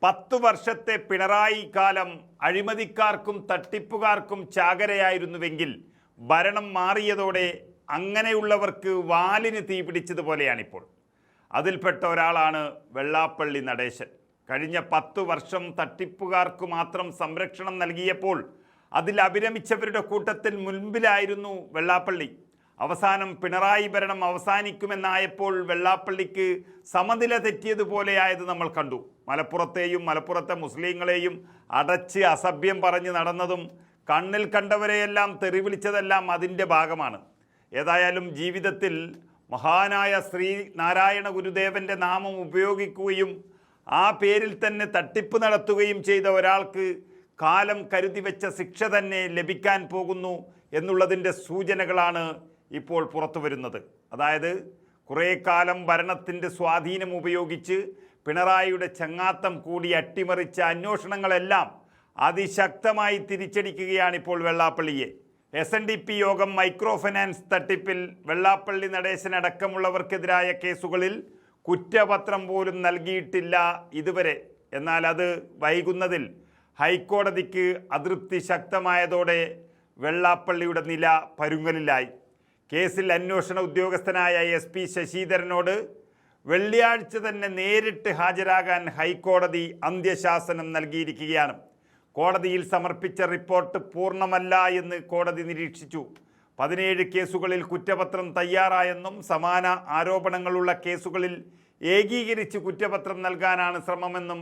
10 വർഷത്തെ പിണറായി കാലം അഴിമതിക്കാർക്കും തട്ടിപ്പുകാർക്കും ചാകരയായിരുന്നുവെങ്കിൽ ഭരണം മാറിയതോടെ അങ്ങനെയുള്ളവർക്ക് വാലിന് തീപിടിച്ചതുപോലെയാണിപ്പോൾ. അതിൽപ്പെട്ട ഒരാളാണ് വെള്ളാപ്പള്ളി നടേശൻ. കഴിഞ്ഞ 10 വർഷം തട്ടിപ്പുകാർക്ക് മാത്രം സംരക്ഷണം നൽകിയപ്പോൾ അതിൽ അഭിരമിച്ചവരുടെ കൂട്ടത്തിൽ മുൻപിലായിരുന്നു വെള്ളാപ്പള്ളി. അവസാനം പിണറായി ഭരണം അവസാനിക്കുമെന്നായപ്പോൾ വെള്ളാപ്പള്ളിക്ക് സമനില തെറ്റിയതുപോലെയായത് നമ്മൾ കണ്ടു. മലപ്പുറത്തെയും മലപ്പുറത്തെ മുസ്ലിങ്ങളെയും അടച്ച് അസഭ്യം പറഞ്ഞ് നടന്നതും കണ്ണിൽ കണ്ടവരെയെല്ലാം തെറിവിളിച്ചതെല്ലാം അതിൻ്റെ ഭാഗമാണ്. ഏതായാലും ജീവിതത്തിൽ മഹാനായ ശ്രീ നാരായണ ഗുരുദേവൻ്റെ നാമം ഉപയോഗിക്കുകയും ആ പേരിൽ തന്നെ തട്ടിപ്പ് നടത്തുകയും ചെയ്ത ഒരാൾക്ക് കാലം കരുതി വെച്ച ശിക്ഷ തന്നെ ലഭിക്കാൻ പോകുന്നു എന്നുള്ളതിൻ്റെ സൂചനകളാണ് ഇപ്പോൾ പുറത്തു വരുന്നത്. അതായത് കുറേ കാലം ഭരണത്തിൻ്റെ സ്വാധീനം ഉപയോഗിച്ച് പിണറായിയുടെ ചങ്ങാത്തം കൂടി അട്ടിമറിച്ച അന്വേഷണങ്ങളെല്ലാം അതിശക്തമായി തിരിച്ചടിക്കുകയാണിപ്പോൾ വെള്ളാപ്പള്ളിയെ. SNDP യോഗം മൈക്രോ ഫൈനാൻസ് തട്ടിപ്പിൽ വെള്ളാപ്പള്ളി നടേശനടക്കമുള്ളവർക്കെതിരായ കേസുകളിൽ കുറ്റപത്രം പോലും നൽകിയിട്ടില്ല ഇതുവരെ. എന്നാൽ അത് വൈകുന്നതിൽ ഹൈക്കോടതിക്ക് അതൃപ്തി ശക്തമായതോടെ വെള്ളാപ്പള്ളിയുടെ നില പരുങ്ങലിലായി. കേസിൽ അന്വേഷണ ഉദ്യോഗസ്ഥനായ SP ശശിധരനോട് വെള്ളിയാഴ്ച തന്നെ നേരിട്ട് ഹാജരാകാൻ ഹൈക്കോടതി അന്ത്യശാസനം നൽകിയിരിക്കുകയാണ്. കോടതിയിൽ സമർപ്പിച്ച റിപ്പോർട്ട് പൂർണ്ണമല്ല എന്ന് കോടതി നിരീക്ഷിച്ചു. 17 കേസുകളിൽ കുറ്റപത്രം തയ്യാറായെന്നും സമാന ആരോപണങ്ങളുള്ള കേസുകളിൽ ഏകീകരിച്ച് കുറ്റപത്രം നൽകാനാണ് ശ്രമമെന്നും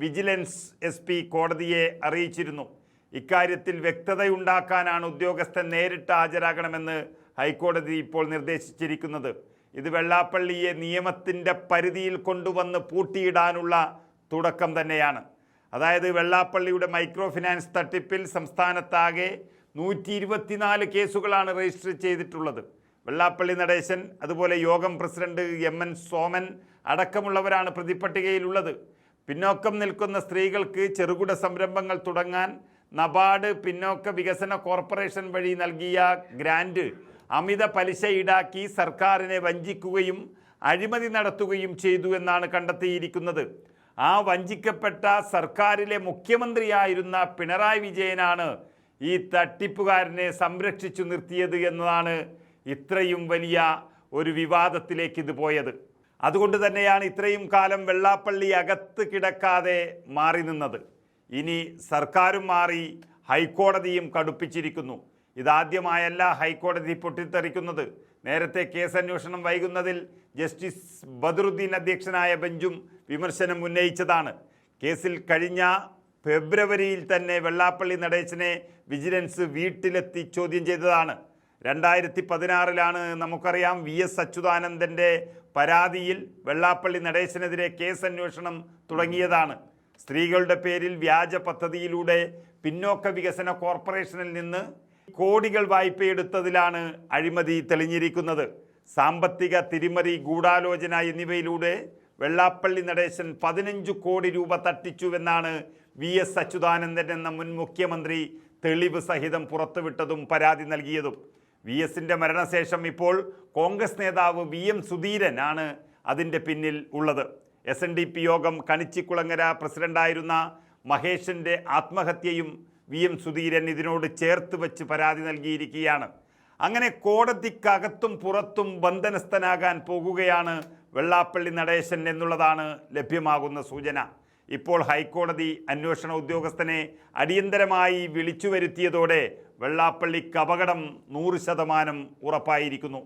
വിജിലൻസ് SP കോടതിയെ അറിയിച്ചിരുന്നു. ഇക്കാര്യത്തിൽ വ്യക്തതയുണ്ടാക്കാനാണ് ഉദ്യോഗസ്ഥൻ നേരിട്ട് ഹാജരാകണമെന്ന് ഹൈക്കോടതി ഇപ്പോൾ നിർദ്ദേശിച്ചിരിക്കുന്നത്. ഇത് വെള്ളാപ്പള്ളിയെ നിയമത്തിൻ്റെ പരിധിയിൽ കൊണ്ടുവന്ന് പൂട്ടിയിടാനുള്ള തുടക്കം തന്നെയാണ്. അതായത് വെള്ളാപ്പള്ളിയുടെ മൈക്രോ ഫിനാൻസ് തട്ടിപ്പിൽ സംസ്ഥാനത്താകെ 124 കേസുകളാണ് രജിസ്റ്റർ ചെയ്തിട്ടുള്ളത്. വെള്ളാപ്പള്ളി നടേശൻ, അതുപോലെ യോഗം പ്രസിഡന്റ് MN സോമൻ അടക്കമുള്ളവരാണ് പ്രതിപട്ടികയിലുള്ളത്. പിന്നോക്കം നിൽക്കുന്ന സ്ത്രീകൾക്ക് ചെറുകിട സംരംഭങ്ങൾ തുടങ്ങാൻ നബാർഡ് പിന്നോക്ക വികസന കോർപ്പറേഷൻ വഴി നൽകിയ ഗ്രാൻഡ് അമിത പലിശ ഈടാക്കി സർക്കാരിനെ വഞ്ചിക്കുകയും അഴിമതി നടത്തുകയും ചെയ്തു എന്നാണ് കണ്ടെത്തിയിരിക്കുന്നത്. ആ വഞ്ചിക്കപ്പെട്ട സർക്കാരിലെ മുഖ്യമന്ത്രിയായിരുന്ന പിണറായി വിജയനാണ് ഈ തട്ടിപ്പുകാരനെ സംരക്ഷിച്ചു നിർത്തിയത് എന്നതാണ് ഇത്രയും വലിയ ഒരു വിവാദത്തിലേക്ക് ഇത് പോയത്. അതുകൊണ്ട് തന്നെയാണ് ഇത്രയും കാലം വെള്ളാപ്പള്ളി അകത്ത് കിടക്കാതെ മാറി നിന്നത്. ഇനി സർക്കാരും മാറി, ഹൈക്കോടതിയും കടുപ്പിച്ചിരിക്കുന്നു. ഇതാദ്യമായല്ല ഹൈക്കോടതി പൊട്ടിത്തെറിക്കുന്നത്. നേരത്തെ കേസന്വേഷണം വൈകുന്നതിൽ ജസ്റ്റിസ് ബദറുദ്ദീൻ അധ്യക്ഷനായ ബെഞ്ചും വിമർശനം ഉന്നയിച്ചതാണ്. കേസിൽ കഴിഞ്ഞ ഫെബ്രുവരിയിൽ തന്നെ വെള്ളാപ്പള്ളി നടേശനെ വിജിലൻസ് വീട്ടിലെത്തി ചോദ്യം ചെയ്തതാണ്. 2016 നമുക്കറിയാം VS അച്യുതാനന്ദൻ്റെ പരാതിയിൽ വെള്ളാപ്പള്ളി നടേശനെതിരെ കേസന്വേഷണം തുടങ്ങിയതാണ്. സ്ത്രീകളുടെ പേരിൽ വ്യാജ പദ്ധതിയിലൂടെ പിന്നോക്ക വികസന കോർപ്പറേഷനിൽ നിന്ന് കോടികൾ വായ്പയെടുത്തതിലാണ് അഴിമതി തെളിഞ്ഞിരിക്കുന്നത്. സാമ്പത്തിക തിരിമറി, ഗൂഢാലോചന എന്നിവയിലൂടെ വെള്ളാപ്പള്ളി നടേശൻ 15 കോടി രൂപ തട്ടിച്ചുവെന്നാണ് VS അച്യുതാനന്ദൻ എന്ന മുൻ മുഖ്യമന്ത്രി തെളിവ് സഹിതം പുറത്തുവിട്ടതും പരാതി നൽകിയതും. VSൻ്റെ മരണശേഷം ഇപ്പോൾ കോൺഗ്രസ് നേതാവ് VM സുധീരൻ ആണ് അതിൻ്റെ പിന്നിൽ ഉള്ളത്. SNDP യോഗം കണിച്ചിക്കുളങ്ങര പ്രസിഡന്റായിരുന്ന മഹേഷിൻ്റെ ആത്മഹത്യയും VM സുധീരൻ ഇതിനോട് ചേർത്ത് വെച്ച് പരാതി നൽകിയിരിക്കുകയാണ്. അങ്ങനെ കോടതിക്കകത്തും പുറത്തും ബന്ധനസ്ഥനാകാൻ പോകുകയാണ് വെള്ളാപ്പള്ളി നടേശൻ എന്നുള്ളതാണ് ലഭ്യമാകുന്ന സൂചന. ഇപ്പോൾ ഹൈക്കോടതി അന്വേഷണ ഉദ്യോഗസ്ഥനെ അടിയന്തരമായി വിളിച്ചു വരുത്തിയതോടെ വെള്ളാപ്പള്ളിക്ക് അപകടം 100% ഉറപ്പായിരിക്കുന്നു.